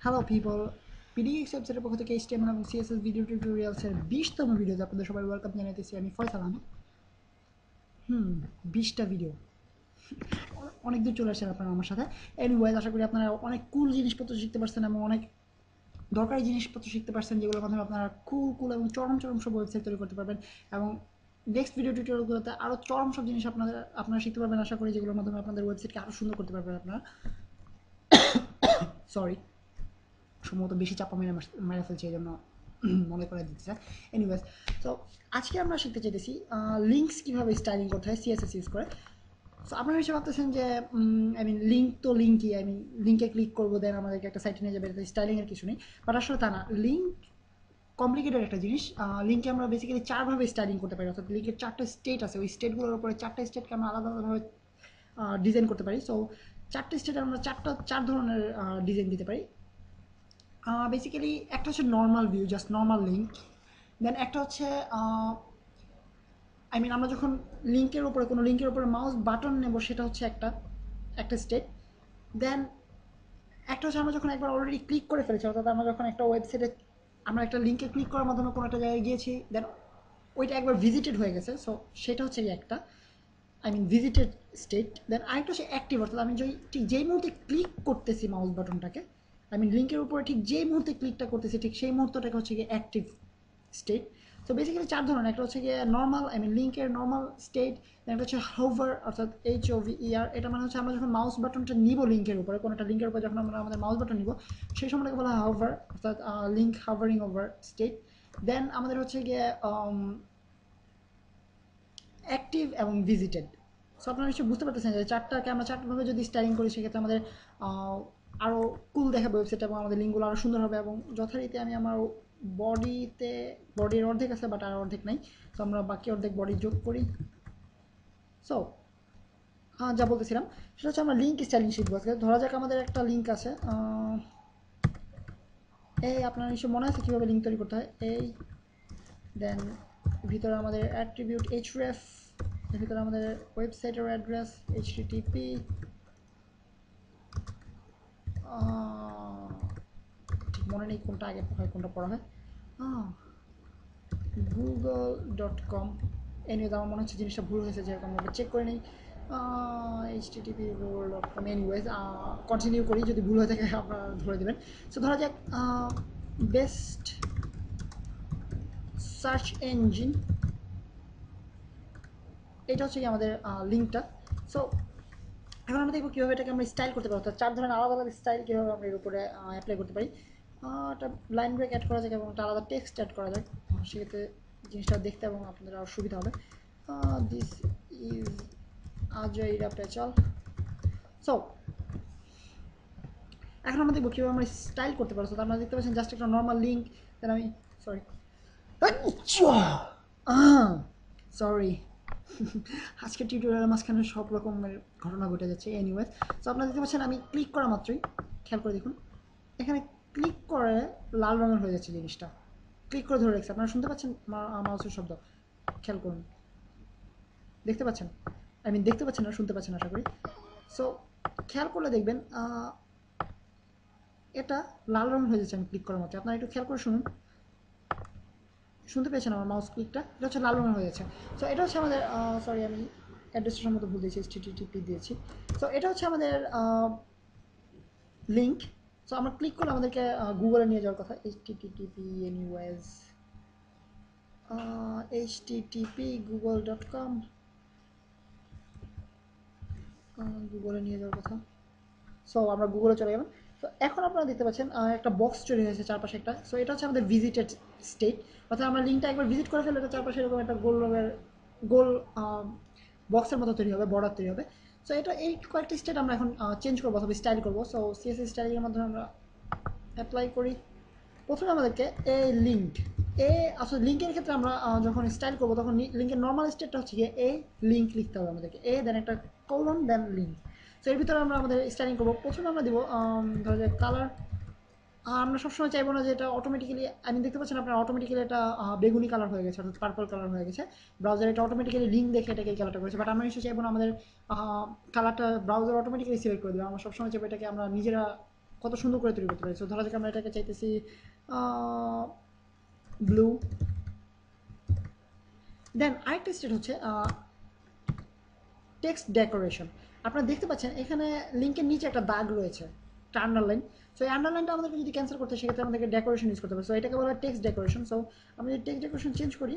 Hello people, P dx ওয়েবসাইটের পক্ষ থেকে এইচটিএমএল এবং সিএসএস ভিডিও টিউটোরিয়ালসের 20তম ভিডিওতে আপনাদের সবাই ওয়েলকাম জানাইতেছি। আমি ফয়সাল আহমেদ। 20টা ভিডিও, অনেক দূর চলে আসছেন আপনারা আমার সাথে। এনিওয়েজ, আশা করি আপনারা অনেক কুল জিনিসপত্র শিখতে পারছেন এবং অনেক দরকারি জিনিসপত্র শিখতে পারছেন, যেগুলোর মাধ্যমে আপনারা কুল এবং চরম চরম সব ওয়েবসাইট তৈরি করতে পারবেন। এবং নেক্সট ভিডিও টিউটোরিয়ালগুলোতে আরও চরম সব জিনিস আপনারা শিখতে পারবেন, আশা করি, যেগুলোর মাধ্যমে আপনাদের ওয়েবসাইটকে আরও সুন্দর করতে পারবেন আপনারা। সরি, সম্ভবত বেশি চাপা মেরে ফেলছে, এই জন্য মনে করে দিতে চাই। এনিওয়েজ, তো আজকে আমরা শিখতে চাইতেছি লিঙ্কস কীভাবে স্টাইলিং করতে হয় সিএসএস ইউজ করে। সো আপনারা হিসেবে ভাবতেছেন যে লিঙ্ক তো লিঙ্কই, লিঙ্কে ক্লিক করবো, দেন আমাদেরকে একটা সাইটে নিয়ে যাবে, এটা স্টাইলিংয়ের কিছু নেই। বাট আসলে তা না, লিঙ্ক কমপ্লিকেটেড একটা জিনিস। লিঙ্কে আমরা বেসিক্যালি চারভাবে স্টাইলিং করতে পারি, অর্থাৎ লিঙ্কের চারটা স্টেট আছে, ওই স্টেটগুলোর উপরে চারটা স্টেটকে আমরা আলাদা আলাদাভাবে ডিজাইন করতে পারি। সো চারটে স্টেটে আমরা চার ধরনের ডিজাইন দিতে পারি। বেসিক্যালি একটা হচ্ছে normal view, just normal link. Then একটা হচ্ছে আমরা যখন কোনো লিঙ্কের উপরে মাউস বাটন নেব, সেটা হচ্ছে একটা স্টেট। দেন একটা হচ্ছে আমরা যখন একবার অলরেডি ক্লিক করে ফেলেছি, অর্থাৎ আমরা যখন একটা ওয়েবসাইটে আমরা একটা লিঙ্কে ক্লিক করার মাধ্যমে কোনো একটা জায়গায় গিয়েছি, দেন ওইটা একবার ভিজিটেড হয়ে গেছে, সো সেটা হচ্ছে একটা ভিজিটেড স্টেট। দেন আরেকটা হচ্ছে অ্যাক্টিভ, অর্থাৎ আমি ঠিক যেই মুহূর্তে ক্লিক করতেছি মাউস বাটনটাকে, লিঙ্কের উপরে ঠিক যেই মুহূর্তে ক্লিকটা করতেছি, ঠিক সেই মুহূর্তটাকে হচ্ছে গিয়ে অ্যাক্টিভ স্টেট। তো বেসিক্যালি চার ধরনের। একটা হচ্ছে গিয়ে নর্মাল, লিঙ্কের নর্মাল স্টেট। একটা হচ্ছে হোভার, অর্থাৎ HOVER, এটা মানে হচ্ছে আমরা যখন মাউস বাটনটা নিব লিঙ্কের উপরে, কোনো একটা লিঙ্কের উপরে যখন আমরা আমাদের মাউস বাটন নিব, সেই সময়টাকে বলা হয় হোভার, অর্থাৎ লিঙ্ক হাভারিং ওভার স্টেট। দেন আমাদের হচ্ছে গিয়ে অ্যাক্টিভ এবং ভিজিটেড। সো আপনারা নিশ্চয়ই বুঝতে পারতেছেন যে চারটাকে আমরা চারটাভাবে যদি স্টাইলিং করি, সেক্ষেত্রে আমাদের আরও কুল দেখাবে ওয়েবসাইট, এবং আমাদের লিঙ্কগুলো আরও সুন্দর হবে। এবং যথারীতি আমি আমার বডির অর্ধেক আছে, বাট আর অর্ধেক নাই। তো আমরা বাকি অর্ধেক বডি যোগ করি। সো যা বলতেছিলাম, সেটা হচ্ছে আমরা লিঙ্ক স্টাইলিং শিখবো আজকে। ধরা যাক আমাদের একটা লিঙ্ক আছে, এই আপনার নিশ্চয় মনে আছে কীভাবে লিঙ্ক তৈরি করতে হয়। এই দেন ভিতরে আমাদের অ্যাট্রিবিউট href, এর ভিতরে আমাদের ওয়েবসাইটের অ্যাড্রেস http ঠিক মনে নেই কোনটা আগে হয় কোনটা পড়া হয়, google.com। এনিওয়েজ, আমার মনে হচ্ছে জিনিসটা ভুল হয়েছে, যেরকম আমরা চেক করে নিই। http google.com। এনিওয়েজ, কন্টিনিউ করি, যদি ভুল হয়ে থাকে আপনারা ধরে দেবেন। সো ধরা যাক বেস্ট সার্চ ইঞ্জিন, এটা হচ্ছে কি আমাদের লিঙ্কটা। সো এখন আমরা দেখবো কীভাবে এটাকে আমরা স্টাইল করতে পারি, অর্থাৎ চার ধরনের আলাদা আলাদা স্টাইল কীভাবে আমরা এর উপরে অ্যাপ্লাই করতে পারি। একটা লাইন ব্রেক অ্যাড করা যায় এবং একটা আলাদা টেক্সট অ্যাড করা যায়, সেক্ষেত্রে জিনিসটা দেখতে এবং আপনাদের আরও সুবিধা হবে। দিস ইজ আজইরা পেচাল। সো এখন আমরা দেখবো কীভাবে আমরা স্টাইল করতে পারি। তো আপনারা দেখতে পাচ্ছেন জাস্ট একটা নর্মাল লিঙ্ক। দেন আমি সরি সরি আজকে টিউটোরিয়ালের মাঝখানে সব রকমের ঘটনা ঘটে যাচ্ছে। এনিওয়েজ, সো আপনারা দেখতে পাচ্ছেন আমি ক্লিক করা মাত্রই, খেয়াল করে দেখুন, এখানে ক্লিক করে লাল রঙের হয়ে যাচ্ছে জিনিসটা। ক্লিক করে ধরে রাখছে, আপনারা শুনতে পাচ্ছেন মাউসের শব্দ, খেয়াল করুন, দেখতে পাচ্ছেন? দেখতে পাচ্ছেন না, শুনতে পাচ্ছেন আশা করি। সো খেয়াল করলে দেখবেন এটা লাল রঙের হয়ে যাচ্ছে আমি ক্লিক করার মাত্রই। আপনারা একটু খেয়াল করে শুনুন, শুনতে পেয়েছেন আমার মাউস ক্লিকটা? এটা হচ্ছে লাল রঙের হয়ে যাচ্ছে। সো এটা হচ্ছে আমাদের সরি, আমি অ্যাড্রেসটা সম্মত ভুল দিয়েছি, http দিয়েছি। সো এটা হচ্ছে আমাদের লিঙ্ক। সো আমরা ক্লিক করলে আমাদেরকে গুগলে নিয়ে যাওয়ার কথা, http এনিওয়েজ http google.com, গুগলে নিয়ে যাওয়ার কথা। সো আমরা গুগলে চলে গেলাম। তো এখন আপনারা দেখতে পাচ্ছেন একটা বক্স তৈরি হয়েছে চারপাশে একটা। সো এটা হচ্ছে আমাদের ভিজিটেড স্টেট, অর্থাৎ আমরা লিঙ্কটা একবার ভিজিট করে ফেলে এটা চারপাশে এরকম একটা গোল রঙের গোল বক্সের মতো তৈরি হবে, বর্ডার তৈরি হবে। সো এটা এই কয়েকটা স্টেট আমরা এখন চেঞ্জ করবো অথবা স্টাইল করবো। সো সিএসএস স্টাইলিংয়ের মাধ্যমে আমরা অ্যাপ্লাই করি। প্রথমে আমাদেরকে লিঙ্ক আসলে লিঙ্কের ক্ষেত্রে আমরা যখন স্টাইল করবো, তখন লিঙ্কের নর্মাল স্টেটটা হচ্ছে গিয়ে লিঙ্ক লিখতে হবে আমাদেরকে, দেন একটা কোলন, দেন লিঙ্ক। সো এর ভিতরে আমরা আমাদের স্টাইলিং করবো। প্রথমে আমরা দিব ধরা যাক কালার। আমরা সবসময় চাইবো না যে এটা অটোমেটিক্যালি, দেখতে পাচ্ছেন আপনার অটোমেটিক্যালি এটা বেগুনি কালার হয়ে গেছে, অর্থাৎ পার্পল কালার হয়ে গেছে। ব্রাউজার এটা অটোমেটিক্যালি লিঙ্ক দেখে এটাকে এই কালারটা করেছে, বাট আমরা নিশ্চয়ই চাইবো না আমাদের কালারটা ব্রাউজার অটোমেটিক্যালি সিলেক্ট করে দেবে। আমরা সবসময় চাইবো এটাকে আমরা নিজেরা কত সুন্দর করে তৈরি করতে পারি। সো ধরা যাক আমরা এটাকে চাইতেছি ব্লু। দেন আরেকটা স্টেট হচ্ছে টেক্সট ডেকোরেশন। আপনারা দেখতে পাচ্ছেন এখানে লিঙ্কের নিচে একটা দাগ রয়েছে, একটা আন্ডারলাইন। সো এই আন্ডারলাইনটা আমাদেরকে যদি ক্যান্সেল করতে, সেক্ষেত্রে আমাদেরকে ডেকোরেশন ইউজ করতে হবে। সো এটাকে বলা হয় টেক্সট ডেকোরেশন। সো আমি যদি টেক্সট ডেকোরেশন চেঞ্জ করি,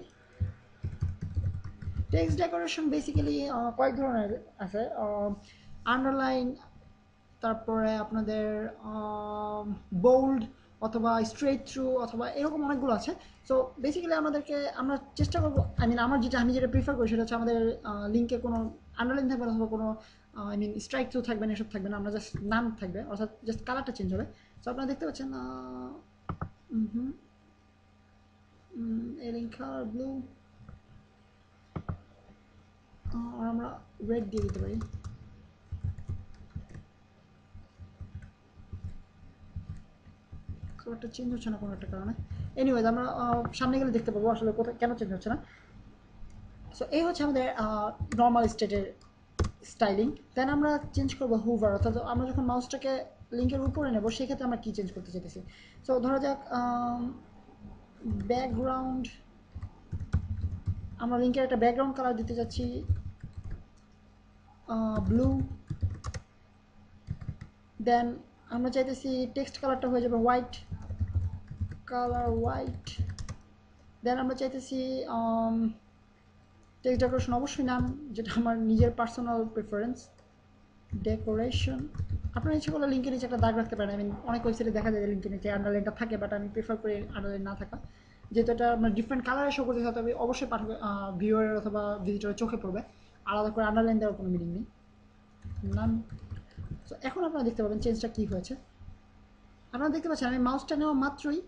টেক্সট ডেকোরেশন বেসিক্যালি কয়েক ধরনের আছে। আন্ডারলাইন, তারপরে আপনাদের বোল্ড অথবা স্ট্রেট থ্রু অথবা এরকম অনেকগুলো আছে। সো বেসিক্যালি আমরা চেষ্টা করবো, আমি যেটা প্রিফার করি সেটা হচ্ছে আমাদের লিঙ্কে কোনো আন্ডারলাইন থাকবে না অথবা কোনো স্ট্রাইক থ্রু থাকবে না, এসব থাকবে না, আমরা জাস্ট নাম থাকবে, অর্থাৎ জাস্ট কালারটা চেঞ্জ হবে। সো আপনারা দেখতে পাচ্ছেন এই লিঙ্ক কালার ব্লু, আমরা রেড দিয়ে দিতে পারি। কালারটা চেঞ্জ হচ্ছে না কোনো একটা কারণে। এনিওয়েজ আমরা সামনে গেলে দেখতে পাবো আসলে কোথায় কেন চেঞ্জ হচ্ছে না। সো এই হচ্ছে আমাদের নর্মাল স্টেটের স্টাইলিং। দেন আমরা চেঞ্জ করবো হুভার, অর্থাৎ আমরা যখন মাউসটাকে লিঙ্কের উপরে নেব সেক্ষেত্রে আমরা কী চেঞ্জ করতে চাইতেছি। সো ধরা যাক ব্যাকগ্রাউন্ড, আমরা লিঙ্কের একটা ব্যাকগ্রাউন্ড কালার দিতে চাচ্ছি ব্লু। দেন আমরা চাইতেছি টেক্সট কালারটা হয়ে যাবে হোয়াইট, কালার হোয়াইট। দেন আমরা চাইতেছি টেক্সট ডেকোরেশন অবশ্যই নাম, যেটা আমার নিজের পার্সোনাল প্রেফারেন্স। ডেকোরেশন আপনার ইচ্ছে করলে লিঙ্কের নিচে একটা দাগ রাখতে পারেন। আমি অনেক ওয়েবসাইটে দেখা যায় যে লিঙ্কের নিচে আন্ডারলাইনটা থাকে, বাট আমি প্রেফার করি আন্ডারলাইন না থাকা, যেহেতু এটা আপনার ডিফারেন্ট কালারে শো করতে হবে, অবশ্যই পাঠাবে ভিউয়ারের অথবা ভিজিটরের চোখে পড়বে। আলাদা করে আন্ডারলাইন দেওয়ার কোনো মিনিং নেই, নাম। তো এখন আপনারা দেখতে পাবেন চেঞ্জটা কী হয়েছে। আপনারা দেখতে পাচ্ছেন আমি মাউসটা নেওয়া মাত্রই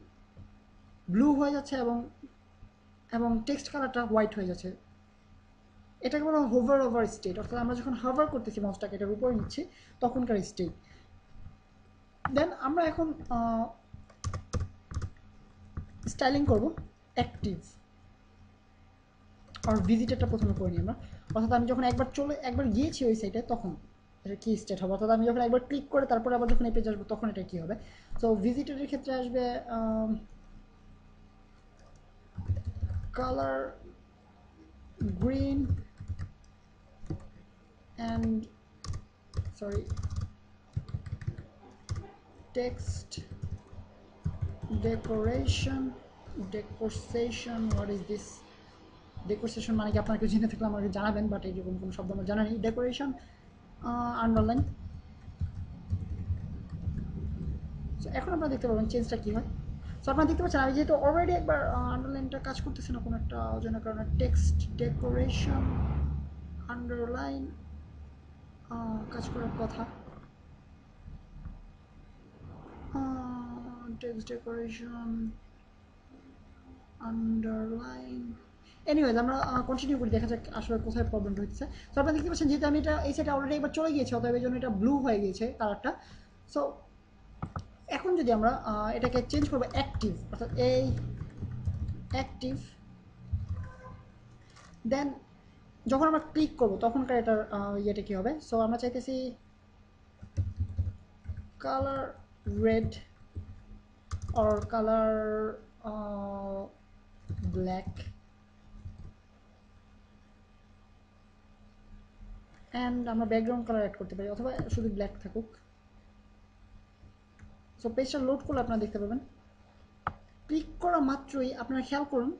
ব্লু হয়ে যাচ্ছে এবং টেক্সট কালারটা হোয়াইট হয়ে যাচ্ছে। এটাকে বলা হয় হোভার ওভার স্টেট, অর্থাৎ আমরা যখন হোভার করতেছি মাউসটাকে এটার উপরে নিচ্ছি তখনকার স্টেট। দেন আমরা এখন স্টাইলিং করব অ্যাক্টিভ আর ভিজিটারটা প্রথমে করে নিই আমরা। অর্থাৎ আমি যখন একবার গিয়েছি ওই সাইটে তখন এটা কী স্টেট হবে, অর্থাৎ আমি যখন একবার ক্লিক করে তারপরে আবার যখন এই পেজে আসবো তখন এটা কী হবে। সো ভিজিটারের ক্ষেত্রে আসবে colour green and sorry text decoration. What is this? Decoration মানে কি আপনারা কেউ জেনে থাকলে আমাকে জানাবেন, বাট এইরকম কোনো শব্দ আমার জানা নেই। Decoration underline. সো এখন আপনারা দেখতে পাবেন চেঞ্জটা কী হয়। সো আপনারা দেখতে পাচ্ছেন আমি যেহেতু অলরেডি একবার আন্ডারলাইনটা কাজ করতেছে না কোনো একটা অজানা কারণে, টেক্সট ডেকোরেশন আন্ডারলাইন কাজ করার কথা। Text decoration underline. এনিওয়েজ আমরা কন্টিনিউ করি, দেখা যাক আসলে কোথায় প্রবলেমটা হচ্ছে। সো আপনারা দেখতে পাচ্ছেন যেহেতু আমি এটা এই সাইডে অলরেডি একবার চলে গিয়েছে, অতএব এই জন্য এটা ব্লু হয়ে গিয়েছে কালারটা। সো এখন যদি আমরা এটাকে চেঞ্জ করবো অ্যাক্টিভ, অর্থাৎ এই অ্যাক্টিভ। দেন যখন আমরা ক্লিক করবো তখনকার এটার ইয়েটা কী হবে। সো আমরা চাইতেছি colour red or colour black and আমরা ব্যাকগ্রাউন্ড কালার অ্যাড করতে পারি, অথবা শুধু ব্ল্যাক থাকুক। সো পেজটা লোড করলে আপনারা দেখতে পাবেন ক্লিক করা মাত্রই আপনারা খেয়াল করুন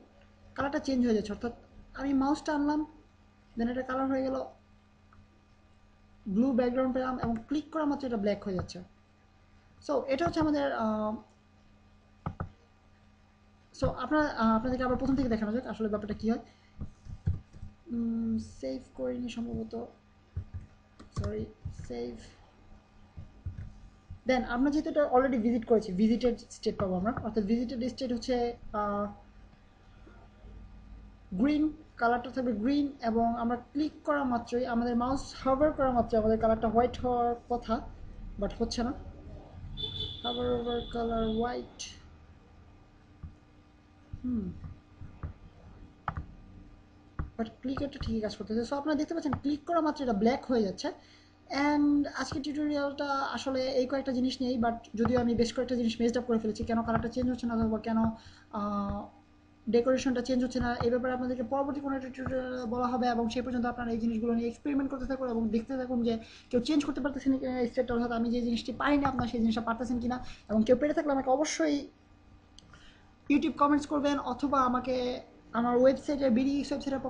কালারটা চেঞ্জ হয়ে যাচ্ছে। অর্থাৎ আমি মাউসটা আনলাম, দেন এটা কালার হয়ে গেল ব্লু, ব্যাকগ্রাউন্ড পেলাম এবং ক্লিক করা মাত্র এটা ব্ল্যাক হয়ে যাচ্ছে। সো এটা হচ্ছে আমাদের সো আপনাদেরকে আবার প্রথম থেকে দেখানো যাক আসলে ব্যাপারটা কী হয়। সেভ করিনি সম্ভবত, সরি সেভ। দেন আমরা যেহেতু এটা অলরেডি ভিজিট করেছি, ভিজিটেড স্টেট পাবো আমরা, অর্থাৎ ভিজিটেড স্টেট হচ্ছে গ্রিন, কালারটা থাকবে গ্রিন এবং আমরা ক্লিক করা মাত্রই আমাদের মাউস হাভার করা মাত্রই আমাদের কালারটা হোয়াইট হওয়ার কথা, বাট হচ্ছে না। হাভার ওভার কালার হোয়াইট। বাট ক্লিকেরটা ঠিকই কাজ করতেছে। সো আপনারা দেখতে পাচ্ছেন ক্লিক করা মাত্র এটা ব্ল্যাক হয়ে যাচ্ছে অ্যান্ড আজকের টিউটোরিয়ালটা আসলে এই কয়েকটা জিনিস নিয়েই, বাট যদিও আমি বেশ কয়েকটা জিনিস মেজড আপ করে ফেলেছি, কেন কালারটা চেঞ্জ হচ্ছে না অথবা কেন ডেকোরেশনটা চেঞ্জ হচ্ছে না, এই ব্যাপারে আপনাদেরকে পরবর্তী কোনো একটা টিউটোরিয়াল বলা হবে। এবং সেই পর্যন্ত আপনারা এই জিনিসগুলো নিয়ে এক্সপেরিমেন্ট করতে থাকুন এবং দেখতে থাকুন যে কেউ চেঞ্জ করতে পারতেছেন কিনা স্টেটটা, অর্থাৎ আমি যে জিনিসটি পারি না আপনারা সেই জিনিসটা পারতেছেন কিনা। এবং কেউ পেরে থাকলে আমাকে অবশ্যই ইউটিউব কমেন্টস করবেন, অথবা আমাকে আমার ওয়েবসাইটে বিডিএক্স ওয়েবসাইটের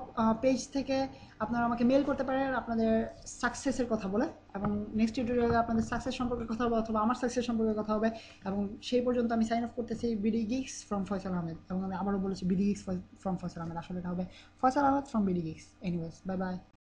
পেজ থেকে আপনারা আমাকে মেল করতে পারেন আপনাদের সাকসেসের কথা বলে। এবং নেক্সট টিউটোরিয়ালে আপনাদের সাকসেস সম্পর্কে কথা হবে অথবা আমার সাকসেস সম্পর্কে কথা হবে। এবং সেই পর্যন্ত আমি সাইন অফ করতেছি BD geeks from Faisal Ahmed, এবং আমি আবারও বলেছি BD geeks from Faisal Ahmed, আসলে এটা হবে Faisal Ahmed from BD geeks. Anyways, bye bye.